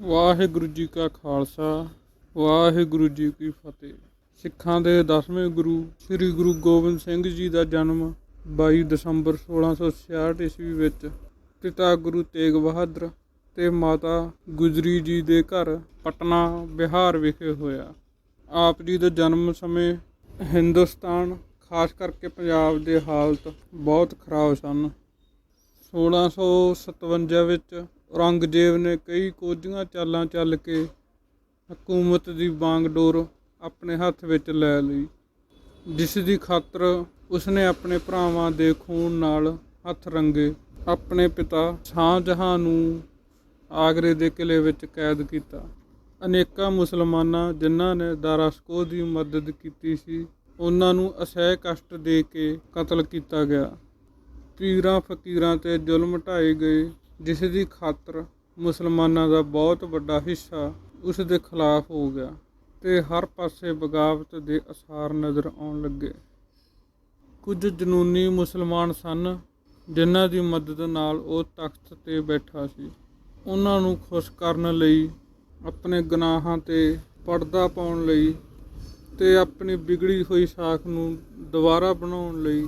ਵਾਹਿਗੁਰੂ ਜੀ ਕਾ ਖਾਲਸਾ, ਵਾਹਿਗੁਰੂ ਜੀ ਕੀ ਫਤਿਹ। ਸਿੱਖਾਂ ਦੇ 10ਵੇਂ ਗੁਰੂ ਸ੍ਰੀ ਗੁਰੂ ਗੋਬਿੰਦ ਸਿੰਘ ਜੀ ਦਾ ਜਨਮ 22 ਦਸੰਬਰ 1666 ਈਸਵੀ ਵਿੱਚ ਪਿਤਾ ਗੁਰੂ ਤੇਗ ਬਹਾਦਰ ਤੇ ਮਾਤਾ ਗੁਜਰੀ ਜੀ ਦੇ ਘਰ ਪਟਨਾ ਬਿਹਾਰ ਵਿਖੇ ਹੋਇਆ। ਆਪ ਜੀ ਦੇ ਜਨਮ ਸਮੇਂ ਹਿੰਦੁਸਤਾਨ ਖਾਸ ਕਰਕੇ ਪੰਜਾਬ ਦੇ ਹਾਲਤ ਬਹੁਤ ਖਰਾਬ ਸਨ। 1657 ਵਿੱਚ ਔਰੰਗਜ਼ੇਬ ਨੇ ਕਈ ਕੋਝੀਆਂ ਚਾਲਾਂ ਚੱਲ ਕੇ ਹਕੂਮਤ ਦੀ ਬਾਗਡੋਰ ਆਪਣੇ ਹੱਥ ਵਿੱਚ ਲੈ ਲਈ, ਜਿਸ ਦੀ ਖਾਤਰ ਉਸਨੇ ਆਪਣੇ ਭਰਾਵਾਂ ਦੇ ਖੂਨ ਨਾਲ ਹੱਥ ਰੰਗੇ ਆਪਣੇ ਪਿਤਾ ਸ਼ਾਹਜਹਾਂ ਨੂੰ ਆਗਰੇ ਦੇ ਕਿਲ੍ਹੇ ਵਿੱਚ ਕੈਦ ਕੀਤਾ। ਅਨੇਕਾਂ ਮੁਸਲਮਾਨਾਂ ਜਿਨ੍ਹਾਂ ਨੇ ਦਾਰਾ ਸ਼ਕੋਹ ਦੀ ਮਦਦ ਕੀਤੀ ਸੀ, ਉਹਨਾਂ ਨੂੰ ਅਸਹਿ ਕਸ਼ਟ ਦੇ ਕੇ ਕਤਲ ਕੀਤਾ ਗਿਆ। ਪੀਰਾਂ ਫਕੀਰਾਂ 'ਤੇ ਜ਼ੁਲਮ ਢਾਏ ਗਏ, ਜਿਸ ਦੀ ਖਾਤਰ ਮੁਸਲਮਾਨਾਂ ਦਾ ਬਹੁਤ ਵੱਡਾ ਹਿੱਸਾ ਉਸ ਦੇ ਖਿਲਾਫ ਹੋ ਗਿਆ ਅਤੇ ਹਰ ਪਾਸੇ ਬਗਾਵਤ ਦੇ ਅਸਾਰ ਨਜ਼ਰ ਆਉਣ ਲੱਗੇ। ਕੁਝ ਜਨੂੰਨੀ ਮੁਸਲਮਾਨ ਸਨ ਜਿਨ੍ਹਾਂ ਦੀ ਮਦਦ ਨਾਲ ਉਹ ਤਖ਼ਤ 'ਤੇ ਬੈਠਾ ਸੀ। ਉਹਨਾਂ ਨੂੰ ਖੁਸ਼ ਕਰਨ ਲਈ, ਆਪਣੇ ਗੁਨਾਹਾਂ 'ਤੇ ਪਰਦਾ ਪਾਉਣ ਲਈ ਅਤੇ ਆਪਣੀ ਵਿਗੜੀ ਹੋਈ ਸਾਖ ਨੂੰ ਦੁਬਾਰਾ ਬਣਾਉਣ ਲਈ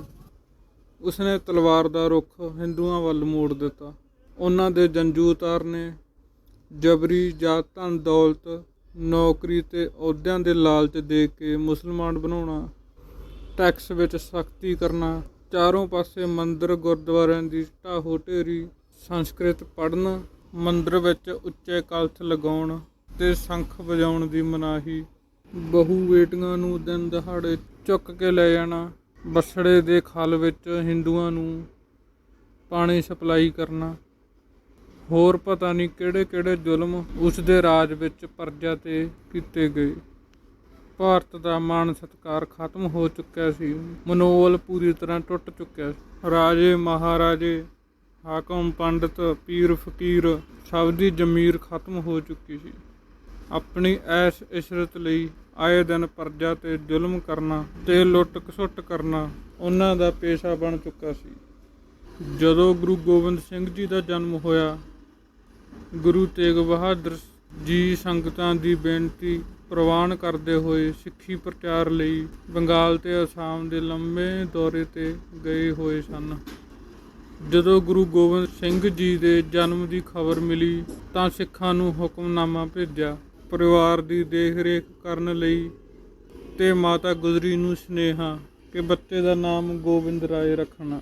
ਉਸਨੇ ਤਲਵਾਰ ਦਾ ਰੁੱਖ ਹਿੰਦੂਆਂ ਵੱਲ ਮੋੜ ਦਿੱਤਾ। ਉਹਨਾਂ ਦੇ ਜੰਜੂਤਾਰ ਨੇ ਜਬਰੀ ਜਾਂ ਧਨ ਦੌਲਤ, ਨੌਕਰੀ ਅਤੇ ਅਹੁਦਿਆਂ ਦੇ ਲਾਲਚ ਦੇ ਕੇ ਮੁਸਲਮਾਨ ਬਣਾਉਣਾ, ਟੈਕਸ ਵਿੱਚ ਸਖਤੀ ਕਰਨਾ, ਚਾਰੋਂ ਪਾਸੇ ਮੰਦਰ ਗੁਰਦੁਆਰਿਆਂ ਦੀ ਢਾਹੋ ਢੇਰੀ, ਸੰਸਕ੍ਰਿਤ ਪੜ੍ਹਨ, ਮੰਦਰ ਵਿੱਚ ਉੱਚੇ ਕਲਸ਼ ਲਗਾਉਣ ਅਤੇ ਸ਼ੰਖ ਵਜਾਉਣ ਦੀ ਮਨਾਹੀ, ਬਹੂ ਬੇਟੀਆਂ ਨੂੰ ਦਿਨ ਦਿਹਾੜੇ ਚੁੱਕ ਕੇ ਲੈ ਜਾਣਾ, ਬਸੜੇ ਦੇ ਖਲ ਵਿੱਚ ਹਿੰਦੂਆਂ ਨੂੰ ਪਾਣੀ ਸਪਲਾਈ ਕਰਨਾ, ਹੋਰ ਪਤਾ ਨਹੀਂ ਕਿਹੜੇ ਕਿਹੜੇ ਜ਼ੁਲਮ ਉਸ ਦੇ ਰਾਜ ਵਿੱਚ ਪਰਜਾ 'ਤੇ ਕੀਤੇ ਗਏ। ਭਾਰਤ ਦਾ ਮਾਣ ਸਤਿਕਾਰ ਖਤਮ ਹੋ ਚੁੱਕਿਆ ਸੀ, ਮਨੋਬਲ ਪੂਰੀ ਤਰ੍ਹਾਂ ਟੁੱਟ ਚੁੱਕਿਆ ਸੀ। ਰਾਜੇ ਮਹਾਰਾਜੇ, ਹਾਕਮ ਪੰਡਤ, ਪੀਰ ਫਕੀਰ ਸਭ ਦੀ ਜ਼ਮੀਰ ਖਤਮ ਹੋ ਚੁੱਕੀ ਸੀ। ਆਪਣੀ ਐਸ਼ ਇਸ਼ਰਤ ਲਈ ਆਏ ਦਿਨ ਪਰਜਾ 'ਤੇ ਜ਼ੁਲਮ ਕਰਨਾ ਅਤੇ ਲੁੱਟ ਖਸੁੱਟ ਕਰਨਾ ਉਹਨਾਂ ਦਾ ਪੇਸ਼ਾ ਬਣ ਚੁੱਕਾ ਸੀ। ਜਦੋਂ ਗੁਰੂ ਗੋਬਿੰਦ ਸਿੰਘ ਜੀ ਦਾ ਜਨਮ ਹੋਇਆ, ਗੁਰੂ ਤੇਗ ਬਹਾਦਰ ਜੀ ਸੰਗਤਾਂ ਦੀ ਬੇਨਤੀ ਪ੍ਰਵਾਨ ਕਰਦੇ ਹੋਏ ਸਿੱਖੀ ਪ੍ਰਚਾਰ ਲਈ ਬੰਗਾਲ ਅਤੇ ਅਸਾਮ ਦੇ ਲੰਬੇ ਦੌਰੇ 'ਤੇ ਗਏ ਹੋਏ ਸਨ। ਜਦੋਂ ਗੁਰੂ ਗੋਬਿੰਦ ਸਿੰਘ ਜੀ ਦੇ ਜਨਮ ਦੀ ਖਬਰ ਮਿਲੀ ਤਾਂ ਸਿੱਖਾਂ ਨੂੰ ਹੁਕਮਨਾਮਾ ਭੇਜਿਆ। ਪਰਿਵਾਰ ਦੀ ਦੇਖ ਰੇਖ ਕਰਨ ਲਈ ਅਤੇ ਮਾਤਾ ਗੁਜਰੀ ਨੂੰ ਸੁਨੇਹਾ ਕਿ ਬੱਚੇ ਦਾ ਨਾਮ ਗੋਬਿੰਦ ਰਾਏ ਰੱਖਣਾ।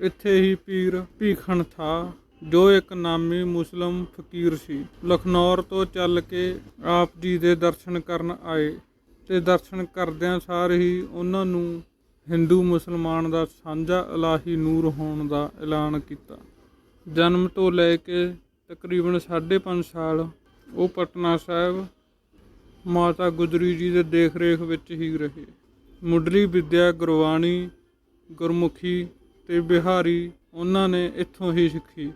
ਇੱਥੇ ਹੀ ਪੀਰ ਭੀਖਣ ਥਾ, ਜੋ ਇੱਕ ਨਾਮੀ ਮੁਸਲਿਮ ਫਕੀਰ ਸੀ, ਲਖਨੌਰ ਤੋਂ ਚੱਲ ਕੇ ਆਪ ਜੀ ਦੇ ਦਰਸ਼ਨ ਕਰਨ ਆਏ ਅਤੇ ਦਰਸ਼ਨ ਕਰਦਿਆਂ ਸਾਰ ਹੀ ਉਹਨਾਂ ਨੂੰ ਹਿੰਦੂ ਮੁਸਲਮਾਨ ਦਾ ਸਾਂਝਾ ਇਲਾਹੀ ਨੂਰ ਹੋਣ ਦਾ ਐਲਾਨ ਕੀਤਾ। ਜਨਮ ਤੋਂ ਲੈ ਕੇ ਤਕਰੀਬਨ 5.5 ਸਾਲ ਉਹ ਪਟਨਾ ਸਾਹਿਬ ਮਾਤਾ ਗੁਜਰੀ ਜੀ ਦੇ ਦੇਖ ਰੇਖ ਵਿੱਚ ਹੀ ਰਹੇ। ਮੁੱਢਲੀ ਵਿੱਦਿਆ ਗੁਰਬਾਣੀ, ਗੁਰਮੁਖੀ ਅਤੇ ਬਿਹਾਰੀ ਉਹਨਾਂ ਨੇ ਇੱਥੋਂ ਹੀ ਸਿੱਖੀ।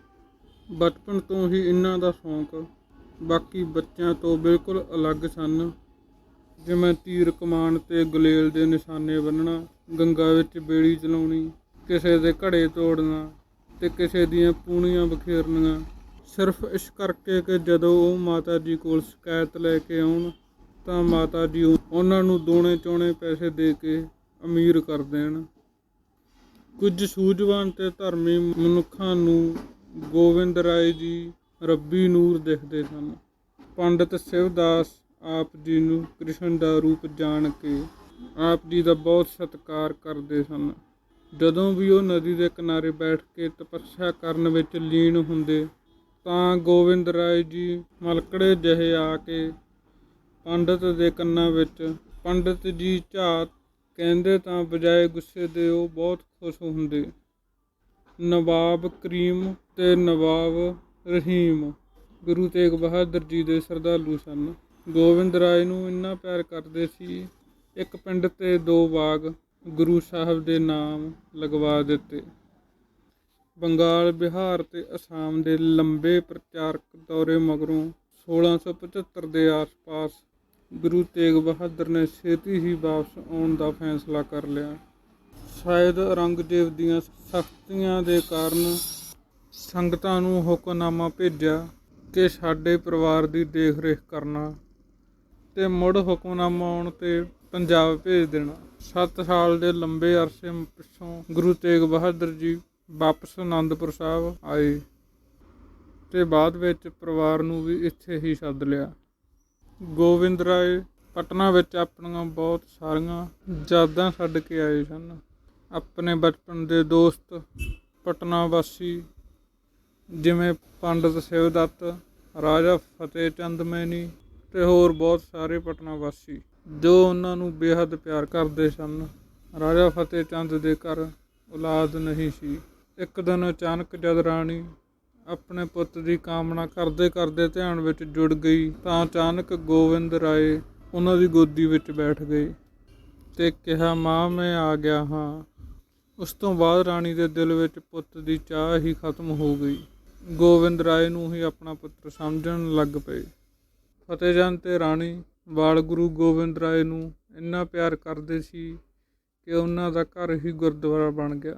ਬਚਪਨ ਤੋਂ ਹੀ ਇਹਨਾਂ ਦਾ ਸ਼ੌਂਕ ਬਾਕੀ ਬੱਚਿਆਂ ਤੋਂ ਬਿਲਕੁਲ ਅਲੱਗ ਸਨ, ਜਿਵੇਂ ਤੀਰ ਕਮਾਨ ਅਤੇ ਗੁਲੇਲ ਦੇ ਨਿਸ਼ਾਨੇ ਬੰਨ੍ਹਣਾ, ਗੰਗਾ ਵਿੱਚ ਬੇੜੀ ਚਲਾਉਣੀ, ਕਿਸੇ ਦੇ ਘੜੇ ਤੋੜਨਾ ਅਤੇ ਕਿਸੇ ਦੀਆਂ ਪੂਣੀਆਂ ਬਖੇਰਨੀਆਂ, ਸਿਰਫ ਇਸ ਕਰਕੇ ਕਿ ਜਦੋਂ ਉਹ ਮਾਤਾ ਜੀ ਕੋਲ ਸ਼ਿਕਾਇਤ ਲੈ ਕੇ ਆਉਣ ਤਾਂ ਮਾਤਾ ਜੀ ਉਹਨਾਂ ਨੂੰ ਦੂਣੇ ਚੌਣੇ ਪੈਸੇ ਦੇ ਕੇ ਅਮੀਰ ਕਰ ਦੇਣ। ਕੁਝ ਸੂਝਵਾਨ ਅਤੇ ਧਰਮੀ ਮਨੁੱਖਾਂ ਨੂੰ ਗੋਬਿੰਦ ਰਾਏ ਜੀ ਰੱਬੀ ਨੂਰ ਦਿਖਦੇ ਸਨ। ਪੰਡਿਤ ਸ਼ਿਵਦਾਸ ਆਪ ਜੀ ਨੂੰ ਕ੍ਰਿਸ਼ਨ ਦਾ ਰੂਪ ਜਾਣ ਕੇ ਆਪ ਜੀ ਦਾ ਬਹੁਤ ਸਤਿਕਾਰ ਕਰਦੇ ਸਨ। ਜਦੋਂ ਵੀ ਉਹ ਨਦੀ ਦੇ ਕਿਨਾਰੇ ਬੈਠ ਕੇ ਤਪੱਸਿਆ ਕਰਨ ਵਿੱਚ ਲੀਨ ਹੁੰਦੇ ਤਾਂ ਗੋਬਿੰਦ ਰਾਏ ਜੀ ਮਲਕੜੇ ਜਿਹੇ ਆ ਕੇ ਪੰਡਿਤ ਦੇ ਕੰਨਾਂ ਵਿੱਚ ਪੰਡਿਤ ਜੀ ਝਾਤ ਕਹਿੰਦੇ ਤਾਂ ਬਜਾਏ ਗੁੱਸੇ ਦੇ ਉਹ ਬਹੁਤ ਖੁਸ਼ ਹੁੰਦੇ। ਨਵਾਬ ਕਰੀਮ ਅਤੇ ਨਵਾਬ ਰਹੀਮ ਗੁਰੂ ਤੇਗ ਬਹਾਦਰ ਜੀ ਦੇ ਸ਼ਰਧਾਲੂ ਸਨ। ਗੋਬਿੰਦ ਰਾਏ ਨੂੰ ਇੰਨਾ ਪਿਆਰ ਕਰਦੇ ਸੀ, ਇੱਕ ਪਿੰਡ 'ਤੇ 2 ਬਾਗ ਗੁਰੂ ਸਾਹਿਬ ਦੇ ਨਾਮ ਲਗਵਾ ਦਿੱਤੇ। ਬੰਗਾਲ, ਬਿਹਾਰ ਅਤੇ ਅਸਾਮ ਦੇ ਲੰਬੇ ਪ੍ਰਚਾਰਕ ਦੌਰੇ ਮਗਰੋਂ 1675 ਦੇ ਆਸ-ਪਾਸ ਗੁਰੂ ਤੇਗ ਬਹਾਦਰ ਨੇ ਛੇਤੀ ਹੀ ਵਾਪਸ ਆਉਣ ਦਾ ਫੈਸਲਾ ਕਰ ਲਿਆ। ਸ਼ਾਇਦ ਔਰੰਗਜ਼ੇਬ ਦੀਆਂ ਸਖਤੀਆਂ ਦੇ ਕਾਰਨ ਸੰਗਤਾਂ ਨੂੰ ਹੁਕਮਨਾਮਾ ਭੇਜਿਆ ਕਿ ਸਾਡੇ ਪਰਿਵਾਰ ਦੀ ਦੇਖ ਰੇਖ ਕਰਨਾ ਤੇ ਮੁੜ ਹੁਕਮਨਾਮਾ ਆਉਣ ਤੇ ਪੰਜਾਬ ਭੇਜ ਦੇਣਾ। 7 ਸਾਲ ਦੇ ਲੰਬੇ ਅਰਸੇ ਪਿੱਛੋਂ ਗੁਰੂ ਤੇਗ ਬਹਾਦਰ ਜੀ ਵਾਪਸ ਅਨੰਦਪੁਰ ਸਾਹਿਬ ਆਏ ਤੇ ਬਾਅਦ ਵਿੱਚ ਪਰਿਵਾਰ ਨੂੰ ਵੀ ਇੱਥੇ ਹੀ ਸੱਦ ਲਿਆ। ਗੋਬਿੰਦ ਰਾਏ ਪਟਨਾ ਵਿੱਚ ਆਪਣੀਆਂ ਬਹੁਤ ਸਾਰੀਆਂ ਯਾਦਾਂ ਛੱਡ ਕੇ ਆਏ ਸਨ। ਆਪਣੇ ਬਚਪਨ ਦੇ ਦੋਸਤ ਪਟਨਾ ਵਾਸੀ ਜਿਵੇਂ ਪੰਡਿਤ ਸ਼ਿਵਦੱਤ, ਰਾਜਾ ਫਤਿਹ ਚੰਦ ਮੈਨੀ ਤੇ ਹੋਰ ਬਹੁਤ ਸਾਰੇ ਪਟਨਾ ਵਾਸੀ ਜੋ ਉਹਨਾਂ ਨੂੰ ਬੇਹੱਦ ਪਿਆਰ ਕਰਦੇ ਸਨ। ਰਾਜਾ ਫਤਿਹ ਚੰਦ ਦੇ ਘਰ ਔਲਾਦ ਨਹੀਂ ਸੀ। ਇੱਕ ਦਿਨ ਅਚਾਨਕ ਜਦ ਰਾਣੀ ਆਪਣੇ ਪੁੱਤ ਦੀ ਕਾਮਨਾ ਕਰਦੇ ਕਰਦੇ ਧਿਆਨ ਵਿੱਚ ਜੁੜ ਗਈ ਤਾਂ ਅਚਾਨਕ ਗੋਬਿੰਦ ਰਾਏ ਉਹਨਾਂ ਦੀ ਗੋਦੀ ਵਿੱਚ ਬੈਠ ਗਏ ਤੇ ਕਿਹਾ, ਮਾਂ ਮੈਂ ਆ ਗਿਆ ਹਾਂ। ਉਸ ਤੋਂ ਬਾਅਦ ਰਾਣੀ ਦੇ ਦਿਲ ਵਿੱਚ ਪੁੱਤ ਦੀ ਚਾਹ ਹੀ ਖਤਮ ਹੋ ਗਈ। ਗੋਬਿੰਦ ਰਾਏ ਨੂੰ ਹੀ ਆਪਣਾ ਪੁੱਤਰ ਸਮਝਣ ਲੱਗ ਪਏ। ਫਤਿਹਚੰਦ ਤੇ ਰਾਣੀ ਬਾਲ ਗੁਰੂ ਗੋਬਿੰਦ ਰਾਏ ਨੂੰ ਇੰਨਾ ਪਿਆਰ ਕਰਦੇ ਸੀ ਕਿ ਉਹਨਾਂ ਦਾ ਘਰ ਹੀ ਗੁਰਦੁਆਰਾ ਬਣ ਗਿਆ।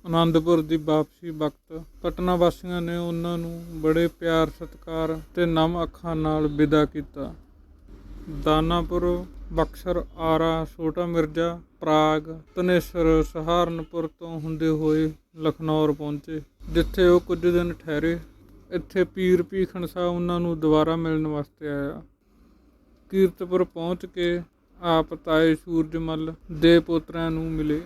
ਅਨੰਦਪੁਰ ਦੀ ਵਾਪਸੀ ਵਕਤ ਪਟਨਾ ਵਾਸੀਆਂ ਨੇ ਉਹਨਾਂ ਨੂੰ ਬੜੇ ਪਿਆਰ ਸਤਿਕਾਰ ਤੇ ਨਮ ਅੱਖਾਂ ਨਾਲ ਵਿਦਾ ਕੀਤਾ। ਦਾਨਾਪੁਰ, ਬਕਸਰ, ਆਰਾ, ਛੋਟਾ ਮਿਰਜ਼ਾ, ਪ੍ਰਾਗ, ਧਨੇਸਰ, ਸਹਾਰਨਪੁਰ ਤੋਂ ਹੁੰਦੇ ਹੋਏ ਲਖਨੌਰ ਪਹੁੰਚੇ, ਜਿੱਥੇ ਉਹ ਕੁਝ ਦਿਨ ਠਹਿਰੇ। ਇੱਥੇ ਪੀਰ ਭੀਖਣ ਸਾਹਿਬ ਉਹਨਾਂ ਨੂੰ ਦੁਬਾਰਾ ਮਿਲਣ ਵਾਸਤੇ ਆਇਆ। ਕੀਰਤਪੁਰ ਪਹੁੰਚ ਕੇ ਆਪ ਤਾਏ ਸੂਰਜਮਲ ਦੇ ਪੋਤਰਿਆਂ ਨੂੰ ਮਿਲੇ।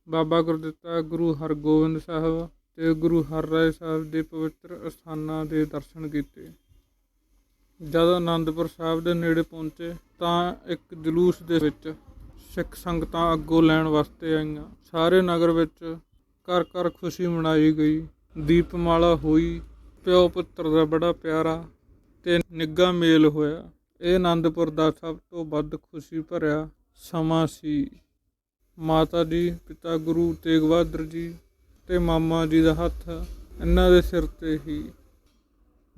ਬਾਬਾ ਗੁਰਦਿੱਤਾ, ਗੁਰੂ ਹਰਗੋਬਿੰਦ ਸਾਹਿਬ ਤੇ ਗੁਰੂ ਹਰਰਾਏ ਸਾਹਿਬ ਦੇ ਪਵਿੱਤਰ ਅਸਥਾਨਾਂ ਦੇ ਦਰਸ਼ਨ ਕੀਤੇ। ਜਦ ਅਨੰਦਪੁਰ ਸਾਹਿਬ ਦੇ ਨੇੜੇ ਪਹੁੰਚੇ ਤਾਂ ਇੱਕ ਜਲੂਸ ਦੇ ਵਿੱਚ ਸਿੱਖ ਸੰਗਤਾਂ ਅੱਗੋਂ ਲੈਣ ਵਾਸਤੇ ਆਈਆਂ। ਸਾਰੇ ਨਗਰ ਵਿੱਚ ਘਰ ਘਰ ਖੁਸ਼ੀ ਮਨਾਈ ਗਈ, ਦੀਪਮਾਲਾ ਹੋਈ। ਪਿਓ ਪੁੱਤਰ ਦਾ ਬੜਾ ਪਿਆਰਾ ਤੇ ਨਿੱਘਾ ਮੇਲ ਹੋਇਆ। ਇਹ ਅਨੰਦਪੁਰ ਦਾ ਸਭ ਤੋਂ ਵੱਧ ਖੁਸ਼ੀ ਭਰਿਆ ਸਮਾਂ ਸੀ। ਮਾਤਾ ਜੀ, ਪਿਤਾ ਗੁਰੂ ਤੇਗ ਬਹਾਦਰ ਜੀ ਤੇ ਮਾਮਾ ਜੀ ਦਾ ਹੱਥ ਇਹਨਾਂ ਦੇ ਸਿਰ ਤੇ ਹੀ।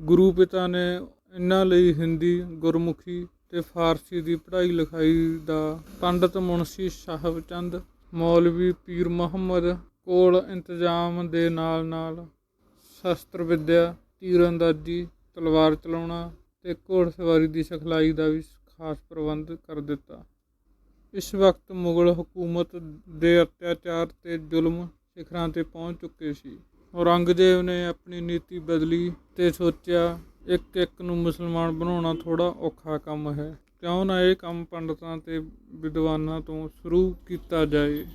ਗੁਰੂ ਪਿਤਾ ਨੇ ਇਹਨਾਂ ਲਈ ਹਿੰਦੀ, ਗੁਰਮੁਖੀ ਤੇ ਫਾਰਸੀ ਦੀ ਪੜ੍ਹਾਈ ਲਿਖਾਈ ਦਾ ਪੰਡਿਤ ਮੁਨਸ਼ੀ ਸਾਹਿਬ ਚੰਦ, ਮੌਲਵੀ ਪੀਰ ਮੁਹੰਮਦ ਕੋਲ ਇੰਤਜ਼ਾਮ ਦੇ ਨਾਲ ਨਾਲ ਸ਼ਸਤਰ ਵਿੱਦਿਆ, ਤੀਰਅੰਦਾਜ਼ੀ, ਤਲਵਾਰ ਚਲਾਉਣਾ ਤੇ ਘੋੜਸਵਾਰੀ ਦੀ ਸਿਖਲਾਈ ਦਾ ਵੀ ਖਾਸ ਪ੍ਰਬੰਧ ਕਰ ਦਿੱਤਾ। ਇਸ ਵਕਤ ਮੁਗਲ ਹਕੂਮਤ ਦੇ ਅਤਿਆਚਾਰ ਤੇ ਜ਼ੁਲਮ ਸਿਖਰਾਂ ਤੇ ਪਹੁੰਚ ਚੁੱਕੇ ਸੀ। ਔਰੰਗਜ਼ੇਬ ਨੇ ਆਪਣੀ ਨੀਤੀ ਬਦਲੀ ਤੇ ਸੋਚਿਆ ਇੱਕ ਇੱਕ ਨੂੰ ਮੁਸਲਮਾਨ ਬਣਾਉਣਾ ਥੋੜ੍ਹਾ ਔਖਾ ਕੰਮ ਹੈ, ਕਿਉਂ ਨਾ ਇਹ ਕੰਮ ਪੰਡਤਾਂ ਤੇ ਵਿਦਵਾਨਾਂ ਤੋਂ ਸ਼ੁਰੂ ਕੀਤਾ ਜਾਏ,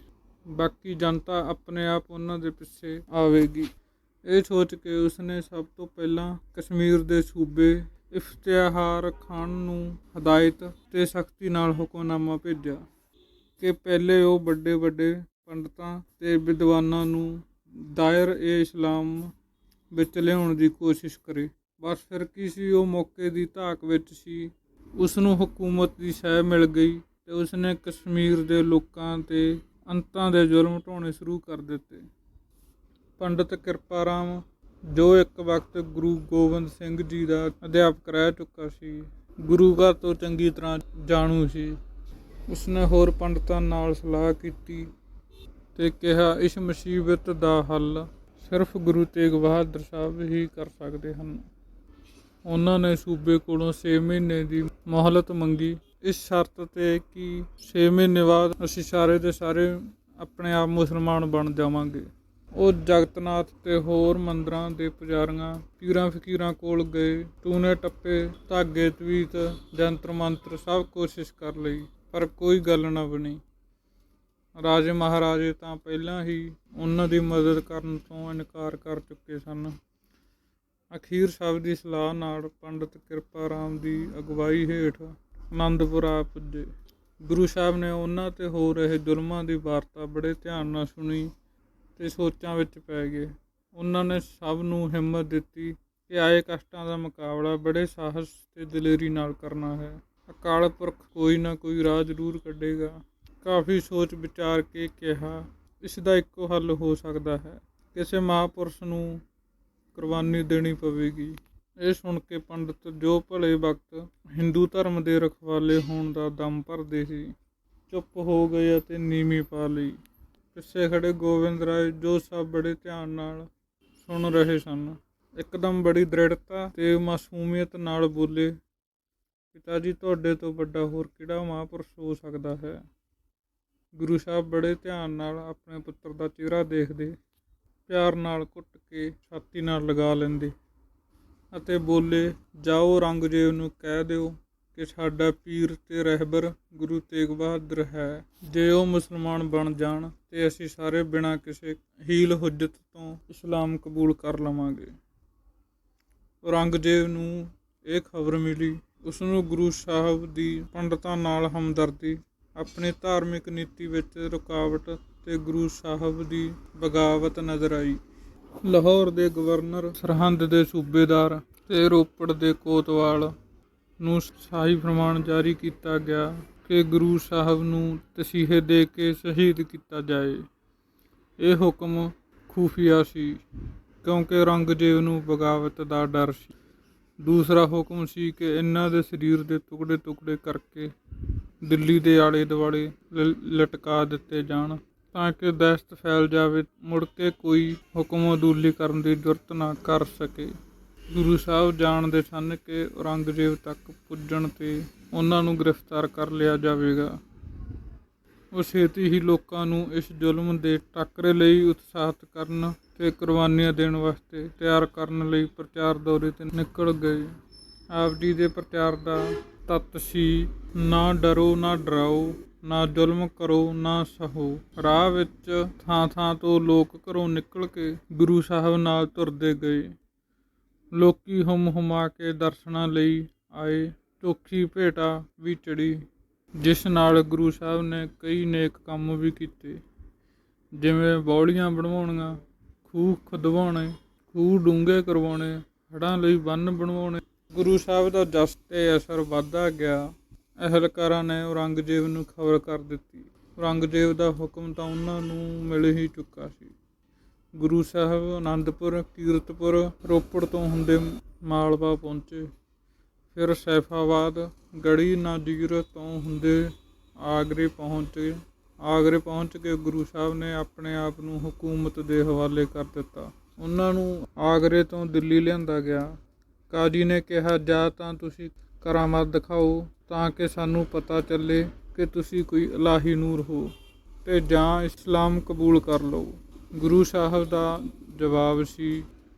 ਬਾਕੀ ਜਨਤਾ ਆਪਣੇ ਆਪ ਉਹਨਾਂ ਦੇ ਪਿੱਛੇ ਆਵੇਗੀ। ਇਹ ਸੋਚ ਕੇ ਉਸਨੇ ਸਭ ਤੋਂ ਪਹਿਲਾਂ ਕਸ਼ਮੀਰ ਦੇ ਸੂਬੇ ਇਫਤਿਖਾਰ ਖਾਨ ਨੂੰ ਹਦਾਇਤ ਤੇ ਸਖਤੀ ਨਾਲ ਹੁਕਮਨਾਮਾ ਭੇਜਿਆ ਕਿ ਪਹਿਲੇ ਉਹ ਵੱਡੇ ਵੱਡੇ ਪੰਡਤਾਂ ਤੇ ਵਿਦਵਾਨਾਂ ਨੂੰ ਦਾਇਰ-ਏ-ਇਸਲਾਮ ਵਿੱਚ ਲਿਆਉਣ ਦੀ ਕੋਸ਼ਿਸ਼ ਕਰੇ। ਬਸ ਫਿਰ ਕੀ ਸੀ, ਉਹ ਮੌਕੇ ਦੀ ਧਾਕ ਵਿੱਚ ਸੀ। ਉਸ ਨੂੰ ਹਕੂਮਤ ਦੀ ਸਹਿ ਮਿਲ ਗਈ ਤੇ ਉਸਨੇ ਕਸ਼ਮੀਰ ਦੇ ਲੋਕਾਂ ਤੇ ਅੰਤਾਂ ਦੇ ਜ਼ੁਲਮ ਢਾਉਣੇ ਸ਼ੁਰੂ ਕਰ ਦਿੱਤੇ। ਪੰਡਿਤ ਕਿਰਪਾ ਰਾਮ, ਜੋ ਇੱਕ ਵਕਤ ਗੁਰੂ ਗੋਬਿੰਦ ਸਿੰਘ ਜੀ ਦਾ ਅਧਿਆਪਕ ਰਹਿ ਚੁੱਕਾ ਸੀ, ਗੁਰੂ ਘਰ ਤੋਂ ਚੰਗੀ ਤਰ੍ਹਾਂ ਜਾਣੂ ਸੀ, ਉਸਨੇ ਹੋਰ ਪੰਡਤਾਂ ਨਾਲ ਸਲਾਹ ਕੀਤੀ ਤੇ ਕਿਹਾ ਇਸ ਮੁਸੀਬਤ ਦਾ ਹੱਲ ਸਿਰਫ ਗੁਰੂ ਤੇਗ ਬਹਾਦਰ ਸਾਹਿਬ ਹੀ ਕਰ ਸਕਦੇ ਹਨ। ਉਹਨਾਂ ਨੇ ਸੂਬੇ ਕੋਲੋਂ 6 ਮਹੀਨੇ ਦੀ ਮੋਹਲਤ ਮੰਗੀ, ਇਸ ਸ਼ਰਤ 'ਤੇ ਕਿ 6 ਮਹੀਨੇ ਬਾਅਦ ਅਸੀਂ ਸਾਰੇ ਦੇ ਸਾਰੇ ਆਪਣੇ ਆਪ ਮੁਸਲਮਾਨ ਬਣ ਜਾਵਾਂਗੇ। ਉਹ ਜਗਤਨਾਥ ਤੇ ਹੋਰ ਮੰਦਰਾਂ ਦੇ ਪੁਜਾਰੀਆਂ, ਪੀਰਾਂ ਫਕੀਰਾਂ ਕੋਲ ਗਏ, ਟੂਣੇ ਟੱਪੇ, ਧਾਗੇ ਤਵੀਤ, ਜੰਤਰ ਮੰਤਰ ਸਭ ਕੋਸ਼ਿਸ਼ ਕਰ ਲਈ, ਪਰ ਕੋਈ ਗੱਲ ਨਾ ਬਣੀ। ਰਾਜੇ ਮਹਾਰਾਜੇ ਤਾਂ ਪਹਿਲਾਂ ਹੀ ਉਹਨਾਂ ਦੀ ਮਦਦ ਕਰਨ ਤੋਂ ਇਨਕਾਰ ਕਰ ਚੁੱਕੇ ਸਨ। ਅਖੀਰ ਸਭ ਦੀ ਸਲਾਹ ਨਾਲ ਪੰਡਿਤ ਕਿਰਪਾ ਰਾਮ ਦੀ ਅਗਵਾਈ ਹੇਠ ਅਨੰਦਪੁਰ ਆ ਪੁੱਜੇ। ਗੁਰੂ ਸਾਹਿਬ ਨੇ ਉਹਨਾਂ 'ਤੇ ਹੋ ਰਹੇ ਜ਼ੁਲਮਾਂ ਦੀ ਵਾਰਤਾ ਬੜੇ ਧਿਆਨ ਨਾਲ ਸੁਣੀ ਤੇ ਸੋਚਾਂ ਵਿੱਚ ਪੈ ਗਏ। ਉਹਨਾਂ ਨੇ ਸਭ ਨੂੰ ਹਿੰਮਤ ਦਿੱਤੀ ਕਿ ਆਏ ਕਸ਼ਟਾਂ ਦਾ ਮੁਕਾਬਲਾ ਬੜੇ ਸਾਹਸ ਤੇ ਦਲੇਰੀ ਨਾਲ ਕਰਨਾ ਹੈ। ਅਕਾਲ ਪੁਰਖ ਕੋਈ ਨਾ ਕੋਈ ਰਾਹ ਜ਼ਰੂਰ ਕੱਢੇਗਾ। ਕਾਫੀ ਸੋਚ ਵਿਚਾਰ ਕੇ ਕਿਹਾ, ਇਸ ਦਾ ਇੱਕੋ ਹੱਲ ਹੋ ਸਕਦਾ ਹੈ, ਕਿਸੇ ਮਹਾਂਪੁਰਸ਼ ਨੂੰ ਕੁਰਬਾਨੀ ਦੇਣੀ ਪਵੇਗੀ। ਇਹ ਸੁਣ ਕੇ ਪੰਡਿਤ, ਜੋ ਭਲੇ ਵਕਤ ਹਿੰਦੂ ਧਰਮ ਦੇ ਰਖਵਾਲੇ ਹੋਣ ਦਾ ਦਮ ਭਰਦੇ ਸੀ, ਚੁੱਪ ਹੋ ਗਏ ਅਤੇ ਨੀਵੀਂ ਪਾ ਲਈ। ਪਿੱਛੇ ਖੜੇ ਗੋਬਿੰਦ ਰਾਏ, ਜੋ ਸਭ ਬੜੇ ਧਿਆਨ ਨਾਲ ਸੁਣ ਰਹੇ ਸਨ, ਇੱਕਦਮ ਬੜੀ ਦ੍ਰਿੜਤਾ ਤੇ ਮਾਸੂਮੀਅਤ ਨਾਲ ਬੋਲੇ, ਪਿਤਾ ਜੀ, ਤੁਹਾਡੇ ਤੋਂ ਵੱਡਾ ਹੋਰ ਕਿਹੜਾ ਮਹਾਂਪੁਰਸ਼ ਹੋ ਸਕਦਾ ਹੈ। ਗੁਰੂ ਸਾਹਿਬ ਬੜੇ ਧਿਆਨ ਨਾਲ ਆਪਣੇ ਪੁੱਤਰ ਦਾ ਚਿਹਰਾ ਦੇਖਦੇ, ਪਿਆਰ ਨਾਲ ਘੁੱਟ ਕੇ ਛਾਤੀ ਨਾਲ ਲਗਾ ਲੈਂਦੇ ਅਤੇ ਬੋਲੇ, ਜਾਓ ਔਰੰਗਜ਼ੇਬ ਨੂੰ ਕਹਿ ਦਿਓ ਕਿ ਸਾਡਾ ਪੀਰ ਤੇ ਰਹਿਬਰ ਗੁਰੂ ਤੇਗ ਬਹਾਦਰ ਹੈ। ਜੇ ਉਹ ਮੁਸਲਮਾਨ ਬਣ ਜਾਣ ਤੇ ਅਸੀਂ ਸਾਰੇ ਬਿਨਾਂ ਕਿਸੇ ਹੀਲ ਹੁਜਤ ਤੋਂ ਇਸਲਾਮ ਕਬੂਲ ਕਰ ਲਵਾਂਗੇ। ਔਰੰਗਜ਼ੇਬ ਨੂੰ ਇਹ ਖਬਰ ਮਿਲੀ। ਉਸਨੂੰ ਗੁਰੂ ਸਾਹਿਬ ਦੀ ਪੰਡਤਾਂ ਨਾਲ ਹਮਦਰਦੀ, ਆਪਣੀ ਧਾਰਮਿਕ ਨੀਤੀ ਵਿੱਚ ਰੁਕਾਵਟ ਤੇ ਗੁਰੂ ਸਾਹਿਬ ਦੀ ਬਗਾਵਤ ਨਜ਼ਰ ਆਈ। ਲਾਹੌਰ ਦੇ ਗਵਰਨਰ, ਸਰਹੰਦ ਦੇ ਸੂਬੇਦਾਰ ਤੇ ਰੋਪੜ ਦੇ ਕੋਤਵਾਲ ਨੂੰ ਸ਼ਾਹੀ ਫਰਮਾਨ ਜਾਰੀ ਕੀਤਾ ਗਿਆ ਕਿ ਗੁਰੂ ਸਾਹਿਬ ਨੂੰ ਤਸੀਹੇ ਦੇ ਕੇ ਸ਼ਹੀਦ ਕੀਤਾ ਜਾਏ। ਇਹ ਹੁਕਮ ਖੂਫੀਆ ਸੀ ਕਿਉਂਕਿ ਔਰੰਗਜ਼ੇਬ ਨੂੰ ਬਗਾਵਤ ਦਾ ਡਰ ਸੀ। ਦੂਸਰਾ ਹੁਕਮ ਸੀ ਕਿ ਇਹਨਾਂ ਦੇ ਸਰੀਰ ਦੇ ਟੁਕੜੇ ਟੁਕੜੇ ਕਰਕੇ ਦਿੱਲੀ ਦੇ ਆਲੇ ਦੁਆਲੇ ਲਟਕਾ ਦਿੱਤੇ ਜਾਣ ਤਾਂ ਕਿ ਦਹਿਸ਼ਤ ਫੈਲ ਜਾਵੇ, ਮੁੜ ਕੇ ਕੋਈ ਹੁਕਮ ਅਦੂਲੀ ਕਰਨ ਦੀ ਜੁਰਤ ਨਾ ਕਰ ਸਕੇ। ਗੁਰੂ ਸਾਹਿਬ ਜਾਣਦੇ ਸਨ ਕਿ ਔਰੰਗਜ਼ੇਬ ਤੱਕ ਪੁੱਜਣ 'ਤੇ ਉਹਨਾਂ ਨੂੰ ਗ੍ਰਿਫਤਾਰ ਕਰ ਲਿਆ ਜਾਵੇਗਾ। ਉਹ ਛੇਤੀ ਹੀ ਲੋਕਾਂ ਨੂੰ ਇਸ ਜ਼ੁਲਮ ਦੇ ਟਾਕਰੇ ਲਈ ਉਤਸ਼ਾਹਿਤ ਕਰਨ ਤੇ ਕੁਰਬਾਨੀਆਂ ਦੇਣ ਵਾਸਤੇ ਤਿਆਰ ਕਰਨ ਲਈ ਪ੍ਰਚਾਰ ਦੌਰੇ 'ਤੇ ਨਿਕਲ ਗਏ। ਆਪ ਜੀ ਦੇ ਪ੍ਰਚਾਰ ਦਾ ਤੱਤ ਸੀ, ਨਾ ਡਰੋ ਨਾ ਡਰਾਓ, ਨਾ ਜ਼ੁਲਮ ਕਰੋ ਨਾ ਸਹੋ। ਰਾਹ ਵਿੱਚ ਥਾਂ ਥਾਂ ਤੋਂ ਲੋਕ ਘਰੋਂ ਨਿਕਲ ਕੇ ਗੁਰੂ ਸਾਹਿਬ ਨਾਲ ਤੁਰਦੇ ਗਏ। ਲੋਕੀ ਹੁਮ ਹੁਮਾ ਕੇ ਦਰਸ਼ਨਾਂ ਲਈ ਆਏ। ਚੋਖੀ ਭੇਟਾ ਵੀ ਚੜੀ, ਜਿਸ ਨਾਲ ਗੁਰੂ ਸਾਹਿਬ ਨੇ ਕਈ ਨੇਕ ਕੰਮ ਵੀ ਕੀਤੇ, ਜਿਵੇਂ ਬੌਲੀਆਂ ਬਣਵਾਉਣੀਆਂ, ਖੂਹ ਖੁਦਵਾਉਣੇ, ਖੂਹ ਡੂੰਘੇ ਕਰਵਾਉਣੇ, ਹੜ੍ਹਾਂ ਲਈ ਬੰਨ੍ਹ ਬਣਵਾਉਣੇ। ਗੁਰੂ ਸਾਹਿਬ ਦਾ ਜਸ ਤੇ ਅਸਰ ਵੱਧਦਾ ਗਿਆ। ਅਹਿਲਕਾਰਾਂ ਨੇ ਔਰੰਗਜ਼ੇਬ ਨੂੰ ਖਬਰ ਕਰ ਦਿੱਤੀ। ਔਰੰਗਜ਼ੇਬ ਦਾ ਹੁਕਮ ਤਾਂ ਉਹਨਾਂ ਨੂੰ ਮਿਲ ਹੀ ਚੁੱਕਾ ਸੀ। ਗੁਰੂ ਸਾਹਿਬ ਆਨੰਦਪੁਰ, ਕੀਰਤਪੁਰ, ਰੋਪੜ ਤੋਂ ਹੁੰਦੇ ਮਾਲਵਾ ਪਹੁੰਚੇ, ਫਿਰ ਸੈਫਾਬਾਦ, ਗੜੀ ਨਾਜ਼ੀਰ ਤੋਂ ਹੁੰਦੇ ਆਗਰੇ ਪਹੁੰਚੇ। ਆਗਰੇ ਪਹੁੰਚ ਕੇ ਗੁਰੂ ਸਾਹਿਬ ਨੇ ਆਪਣੇ ਆਪ ਨੂੰ ਹਕੂਮਤ ਦੇ ਹਵਾਲੇ ਕਰ ਦਿੱਤਾ। ਉਹਨਾਂ ਨੂੰ ਆਗਰੇ ਤੋਂ ਦਿੱਲੀ ਲਿਆਂਦਾ ਗਿਆ। ਕਾਜੀ ਨੇ ਕਿਹਾ, ਜਾਂ ਤਾਂ ਤੁਸੀਂ ਕਰਾਮਾਤ ਦਿਖਾਓ ਤਾਂ ਕਿ ਸਾਨੂੰ ਪਤਾ ਚੱਲੇ ਕਿ ਤੁਸੀਂ ਕੋਈ ਇਲਾਹੀ ਨੂਰ ਹੋ, ਤੇ ਜਾਂ ਇਸਲਾਮ ਕਬੂਲ ਕਰ ਲਓ। ਗੁਰੂ ਸਾਹਿਬ ਦਾ ਜਵਾਬ ਸੀ,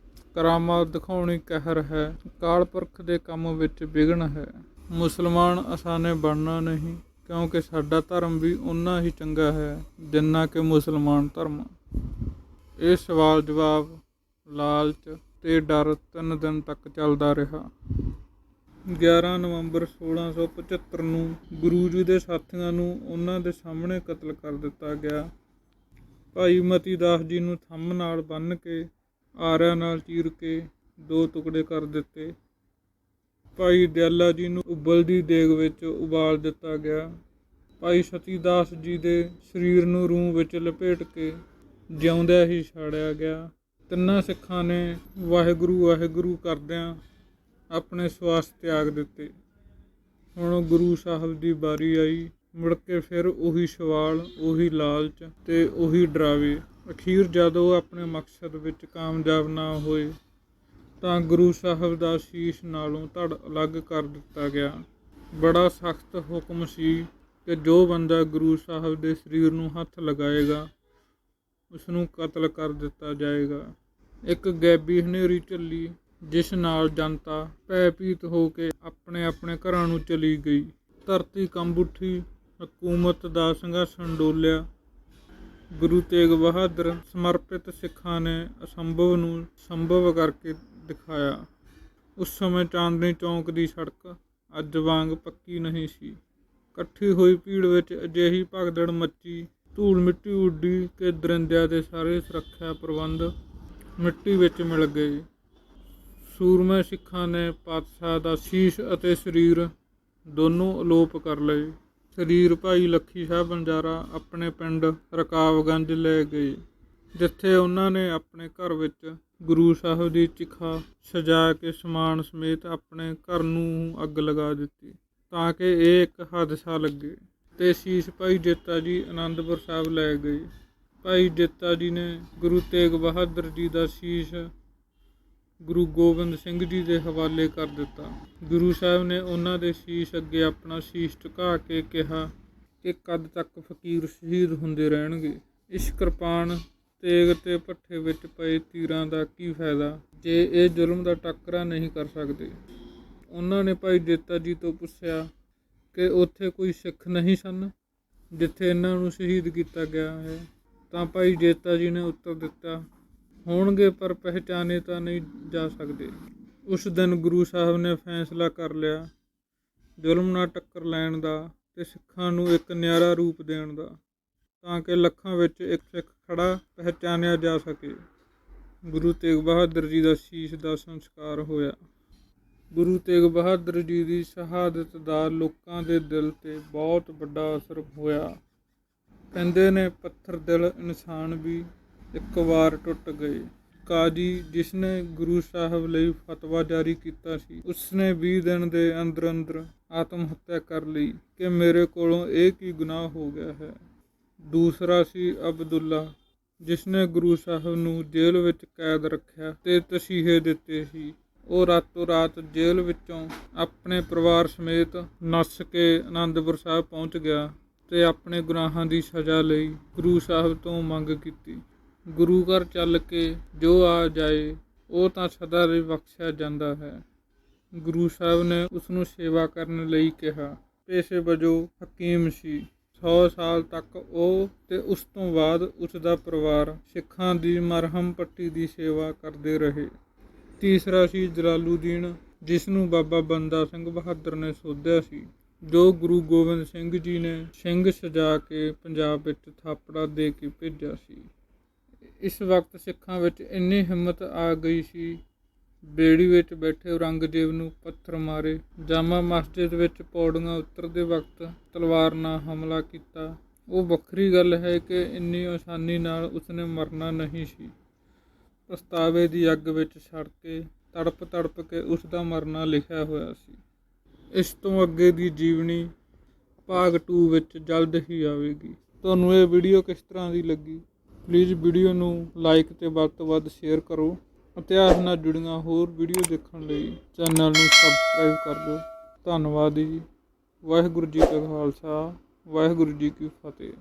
ਕਰਾਮਾਤ ਦਿਖਾਉਣੀ ਕਹਿਰ ਹੈ, ਅਕਾਲ ਪੁਰਖ ਦੇ ਕੰਮ ਵਿੱਚ ਵਿਘਨ ਹੈ। ਮੁਸਲਮਾਨ ਅਸਾਨੇ ਬਣਨਾ ਨਹੀਂ, ਕਿਉਂਕਿ ਸਾਡਾ ਧਰਮ ਵੀ ਓਨਾ ਹੀ ਚੰਗਾ ਹੈ ਜਿੰਨਾ ਕਿ ਮੁਸਲਮਾਨ ਧਰਮ। ਇਹ ਸਵਾਲ ਜਵਾਬ, ਲਾਲਚ ਤੇ ਡਰ 3 ਦਿਨ ਤੱਕ ਚੱਲਦਾ ਰਿਹਾ। 11 ਨਵੰਬਰ 1675 ਨੂੰ ਗੁਰੂ ਜੀ ਦੇ ਸਾਥੀਆਂ ਨੂੰ ਉਹਨਾਂ ਦੇ ਸਾਹਮਣੇ ਕਤਲ ਕਰ ਦਿੱਤਾ ਗਿਆ। ਭਾਈ ਮਤੀ ਦਾਸ ਜੀ ਨੂੰ ਥੰਮ ਨਾਲ ਬੰਨ੍ਹ ਕੇ ਆਰਿਆਂ ਨਾਲ ਚੀਰ ਕੇ 2 ਟੁਕੜੇ ਕਰ ਦਿੱਤੇ। ਭਾਈ ਦਿਆਲਾ ਜੀ ਨੂੰ ਉਬਲਦੀ ਦੇਗ ਵਿੱਚ ਉਬਾਲ ਦਿੱਤਾ ਗਿਆ। ਭਾਈ ਸਤੀ ਦਾਸ ਜੀ ਦੇ ਸਰੀਰ ਨੂੰ ਰੂੰ ਵਿੱਚ ਲਪੇਟ ਕੇ ਜਿਉਂਦਿਆਂ ਹੀ ਸਾੜਿਆ ਗਿਆ। 3 ਸਿੱਖਾਂ ਨੇ ਵਾਹਿਗੁਰੂ ਵਾਹਿਗੁਰੂ ਕਰਦਿਆਂ ਆਪਣੇ ਸਵਾਸ ਤਿਆਗ ਦਿੱਤੇ। ਹੁਣ ਗੁਰੂ ਸਾਹਿਬ ਦੀ ਵਾਰੀ ਆਈ। ਮੁੜ ਕੇ ਫਿਰ ਉਹੀ ਸਵਾਲ, ਉਹੀ ਲਾਲਚ ਤੇ ਉਹੀ ਡਰਾਵੇ। ਅਖੀਰ ਜਦ ਉਹ ਆਪਣੇ ਮਕਸਦ ਵਿੱਚ ਕਾਮਯਾਬ ਨਾ ਹੋਏ ਤਾਂ ਗੁਰੂ ਸਾਹਿਬ ਦਾ ਸੀਸ ਨਾਲੋਂ ਧੜ ਅਲੱਗ ਕਰ ਦਿੱਤਾ ਗਿਆ। ਬੜਾ ਸਖਤ ਹੁਕਮ ਸੀ ਕਿ ਜੋ ਬੰਦਾ ਗੁਰੂ ਸਾਹਿਬ ਦੇ ਸਰੀਰ ਨੂੰ ਹੱਥ ਲਗਾਏਗਾ ਉਸਨੂੰ ਕਤਲ ਕਰ ਦਿੱਤਾ ਜਾਏਗਾ। ਇੱਕ ਗੈਬੀ ਹਨੇਰੀ ਝੱਲੀ, ਜਿਸ ਨਾਲ ਜਨਤਾ ਭੈਭੀਤ ਹੋ ਕੇ ਆਪਣੇ ਆਪਣੇ ਘਰਾਂ ਨੂੰ ਚਲੀ ਗਈ। ਧਰਤੀ ਕੰਬ ਉੱਠੀ, ਹਕੂਮਤ ਦਾ ਸਿੰਘਾਸਣ ਡੋਲਿਆ। ਗੁਰੂ ਤੇਗ ਬਹਾਦਰ ਸਮਰਪਿਤ ਸਿੱਖਾਂ ਨੇ ਅਸੰਭਵ ਨੂੰ ਸੰਭਵ ਕਰਕੇ ਦਿਖਾਇਆ। ਉਸ ਸਮੇਂ ਚਾਂਦਨੀ ਚੌਂਕ ਦੀ ਸੜਕ ਅੱਜ ਵਾਂਗ ਪੱਕੀ ਨਹੀਂ ਸੀ। ਇਕੱਠੀ ਹੋਈ ਭੀੜ ਵਿੱਚ ਅਜਿਹੀ ਭਗਦੜ ਮੱਚੀ, ਧੂਲ ਮਿੱਟੀ ਉੱਡੀ ਕਿ ਦਰਿੰਦਿਆਂ ਦੇ ਸਾਰੇ ਸੁਰੱਖਿਆ ਪ੍ਰਬੰਧ ਮਿੱਟੀ ਵਿੱਚ ਮਿਲ ਗਏ। ਸੂਰਮੇ ਸਿੱਖਾਂ ਨੇ ਪਾਤਸ਼ਾਹ ਦਾ ਸੀਸ ਅਤੇ ਸਰੀਰ ਦੋਨੋਂ ਅਲੋਪ ਕਰ ਲਏ। ਸਰੀਰ ਭਾਈ ਲੱਖੀ ਸ਼ਾਹ ਬੰਜਾਰਾ ਆਪਣੇ ਪਿੰਡ ਰਕਾਬਗੰਜ ਲੈ ਗਏ, ਜਿੱਥੇ ਉਹਨਾਂ ਨੇ ਆਪਣੇ ਘਰ ਵਿੱਚ ਗੁਰੂ ਸਾਹਿਬ ਦੀ ਚਿਖਾ ਸਜਾ ਕੇ ਸਮਾਨ ਸਮੇਤ ਆਪਣੇ ਘਰ ਨੂੰ ਅੱਗ ਲਗਾ ਦਿੱਤੀ ਤਾਂ ਕਿ ਇਹ ਇੱਕ ਹਾਦਸਾ ਲੱਗੇ। ਤੇ ਸੀਸ ਭਾਈ ਜੇਤਾ ਜੀ ਆਨੰਦਪੁਰ ਸਾਹਿਬ ਲੈ ਗਏ। ਭਾਈ ਜੇਤਾ ਜੀ ਨੇ ਗੁਰੂ ਤੇਗ ਬਹਾਦਰ ਜੀ ਦਾ ਸੀਸ ਗੁਰੂ ਗੋਬਿੰਦ ਸਿੰਘ ਜੀ ਦੇ ਹਵਾਲੇ ਕਰ ਦਿੱਤਾ। ਗੁਰੂ ਸਾਹਿਬ ਨੇ ਉਹਨਾਂ ਦੇ ਸ਼ੀਸ਼ ਅੱਗੇ ਆਪਣਾ ਸ਼ੀਸ਼ ਝੁਕਾ ਕੇ ਕਿਹਾ ਕਿ ਕਦ ਤੱਕ ਫਕੀਰ ਸ਼ਹੀਦ ਹੁੰਦੇ ਰਹਿਣਗੇ। ਇਸ ਕਿਰਪਾਨ ਤੇਗ ਤੇ ਭੱਠੇ ਵਿੱਚ ਪਏ ਤੀਰਾਂ ਦਾ ਕੀ ਫਾਇਦਾ ਜੇ ਇਹ ਜ਼ੁਲਮ ਦਾ ਟਾਕਰਾ ਨਹੀਂ ਕਰ ਸਕਦੇ। ਉਹਨਾਂ ਨੇ ਭਾਈ ਜੇਤਾ ਜੀ ਤੋਂ ਪੁੱਛਿਆ ਕਿ ਉੱਥੇ ਕੋਈ ਸਿੱਖ ਨਹੀਂ ਸਨ ਜਿੱਥੇ ਇਹਨਾਂ ਨੂੰ ਸ਼ਹੀਦ ਕੀਤਾ ਗਿਆ ਹੈ। ਤਾਂ ਭਾਈ ਜੇਤਾ ਜੀ ਨੇ ਉੱਤਰ ਦਿੱਤਾ, ਹੋਣਗੇ ਪਰ ਪਹਿਚਾਨੇ ਤਾਂ ਨਹੀਂ ਜਾ ਸਕਦੇ। ਉਸ ਦਿਨ ਗੁਰੂ ਸਾਹਿਬ ਨੇ ਫੈਸਲਾ ਕਰ ਲਿਆ ਜ਼ੁਲਮ ਨਾਲ ਟੱਕਰ ਲੈਣ ਦਾ ਅਤੇ ਸਿੱਖਾਂ ਨੂੰ ਇੱਕ ਨਿਆਰਾ ਰੂਪ ਦੇਣ ਦਾ, ਤਾਂ ਕਿ ਲੱਖਾਂ ਵਿੱਚ ਇੱਕ ਸਿੱਖ ਖੜਾ ਪਹਿਚਾਨਿਆ ਜਾ ਸਕੇ। ਗੁਰੂ ਤੇਗ ਬਹਾਦਰ ਜੀ ਦਾ ਸ਼ੀਸ਼ ਦਾ ਸੰਸਕਾਰ ਹੋਇਆ। ਗੁਰੂ ਤੇਗ ਬਹਾਦਰ ਜੀ ਦੀ ਸ਼ਹਾਦਤ ਦਾ ਲੋਕਾਂ ਦੇ ਦਿਲ 'ਤੇ ਬਹੁਤ ਵੱਡਾ ਅਸਰ ਹੋਇਆ। ਕਹਿੰਦੇ ਨੇ ਪੱਥਰ ਦਿਲ ਇਨਸਾਨ ਵੀ ਇੱਕ ਵਾਰ ਟੁੱਟ ਗਏ। ਕਾਜੀ ਜਿਸ ਨੇ ਗੁਰੂ ਸਾਹਿਬ ਲਈ ਫਤਵਾ ਜਾਰੀ ਕੀਤਾ ਸੀ, ਉਸਨੇ 20 ਦਿਨ ਦੇ ਅੰਦਰ ਅੰਦਰ ਆਤਮ ਹੱਤਿਆ ਕਰ ਲਈ ਕਿ ਮੇਰੇ ਕੋਲੋਂ ਇਹ ਕੀ ਗੁਨਾਹ ਹੋ ਗਿਆ ਹੈ। ਦੂਸਰਾ ਸੀ ਅਬਦੁੱਲਾ ਜਿਸ ਨੇ ਗੁਰੂ ਸਾਹਿਬ ਨੂੰ ਜੇਲ੍ਹ ਵਿੱਚ ਕੈਦ ਰੱਖਿਆ ਤੇ ਤਸੀਹੇ ਦਿੱਤੇ ਸੀ। ਉਹ ਰਾਤੋਂ ਰਾਤ ਜੇਲ੍ਹ ਵਿੱਚੋਂ ਆਪਣੇ ਪਰਿਵਾਰ ਸਮੇਤ ਨੱਸ ਕੇ ਅਨੰਦਪੁਰ ਸਾਹਿਬ ਪਹੁੰਚ ਗਿਆ ਤੇ ਆਪਣੇ ਗੁਨਾਹਾਂ ਦੀ ਸਜ਼ਾ ਲਈ ਗੁਰੂ ਸਾਹਿਬ ਤੋਂ ਮੰਗ ਕੀਤੀ। ਗੁਰੂ ਘਰ ਚੱਲ ਕੇ ਜੋ ਆ ਜਾਏ ਉਹ ਤਾਂ ਸਦਾ ਲਈ ਬਖਸ਼ਿਆ ਜਾਂਦਾ ਹੈ। ਗੁਰੂ ਸਾਹਿਬ ਨੇ ਉਸ ਨੂੰ ਸੇਵਾ ਕਰਨ ਲਈ ਕਿਹਾ। ਪੇਸ਼ੇ ਵਜੋਂ ਹਕੀਮ ਸੀ। 100 ਸਾਲ ਤੱਕ ਉਹ ਤੇ ਉਸ ਤੋਂ ਬਾਅਦ ਉਸ ਦਾ ਪਰਿਵਾਰ ਸਿੱਖਾਂ ਦੀ ਮਰਹਮ ਪੱਟੀ ਦੀ ਸੇਵਾ ਕਰਦੇ ਰਹੇ। ਤੀਸਰਾ ਸੀ ਜਲਾਲੂਦੀਨ ਜਿਸ ਨੂੰ ਬਾਬਾ ਬੰਦਾ ਸਿੰਘ ਬਹਾਦਰ ਨੇ ਸੋਧਿਆ ਸੀ, ਜੋ ਗੁਰੂ ਗੋਬਿੰਦ ਸਿੰਘ ਜੀ ਨੇ ਸਿੰਘ ਸਜਾ ਕੇ ਪੰਜਾਬ ਵਿੱਚ ਥਾਪੜਾ ਦੇ ਕੇ ਭੇਜਿਆ ਸੀ। ਇਸ ਵਕਤ ਸਿੱਖਾਂ ਵਿੱਚ ਇੰਨੀ ਹਿੰਮਤ ਆ ਗਈ ਸੀ, ਬੇੜੀ ਵਿੱਚ ਬੈਠੇ ਔਰੰਗਜ਼ੇਬ ਨੂੰ ਪੱਥਰ ਮਾਰੇ। ਜਾਮਾ ਮਸਜਿਦ ਵਿੱਚ ਪੌੜੀਆਂ ਉਤਰਦੇ ਵਕਤ ਤਲਵਾਰ ਨਾਲ ਹਮਲਾ ਕੀਤਾ। ਉਹ ਵੱਖਰੀ ਗੱਲ ਹੈ ਕਿ ਇੰਨੀ ਆਸਾਨੀ ਨਾਲ ਉਸਨੇ ਮਰਨਾ ਨਹੀਂ ਸੀ। ਪਛਤਾਵੇ ਦੀ ਅੱਗ ਵਿੱਚ ਸੜ ਕੇ ਤੜਪ ਤੜਪ ਕੇ ਉਸ ਦਾ ਮਰਨਾ ਲਿਖਿਆ ਹੋਇਆ ਸੀ। ਇਸ ਤੋਂ ਅੱਗੇ ਦੀ ਜੀਵਨੀ ਭਾਗ 2 ਵਿੱਚ ਜਲਦ ਹੀ ਆਵੇਗੀ। ਤੁਹਾਨੂੰ ਇਹ ਵੀਡੀਓ ਕਿਸ ਤਰ੍ਹਾਂ ਦੀ ਲੱਗੀ? ਪਲੀਜ਼ ਵੀਡੀਓ ਨੂੰ ਲਾਈਕ ਅਤੇ ਵੱਧ ਤੋਂ ਵੱਧ ਸ਼ੇਅਰ ਕਰੋ। ਇਤਿਹਾਸ ਨਾਲ ਜੁੜੀਆਂ ਹੋਰ ਵੀਡੀਓ ਦੇਖਣ ਲਈ ਚੈਨਲ ਨੂੰ ਸਬਸਕ੍ਰਾਈਬ ਕਰ ਦਿਓ। ਧੰਨਵਾਦ ਜੀ। ਵਾਹਿਗੁਰੂ ਜੀ ਕਾ ਖਾਲਸਾ, ਵਾਹਿਗੁਰੂ ਜੀ ਕੀ ਫਤਿਹ।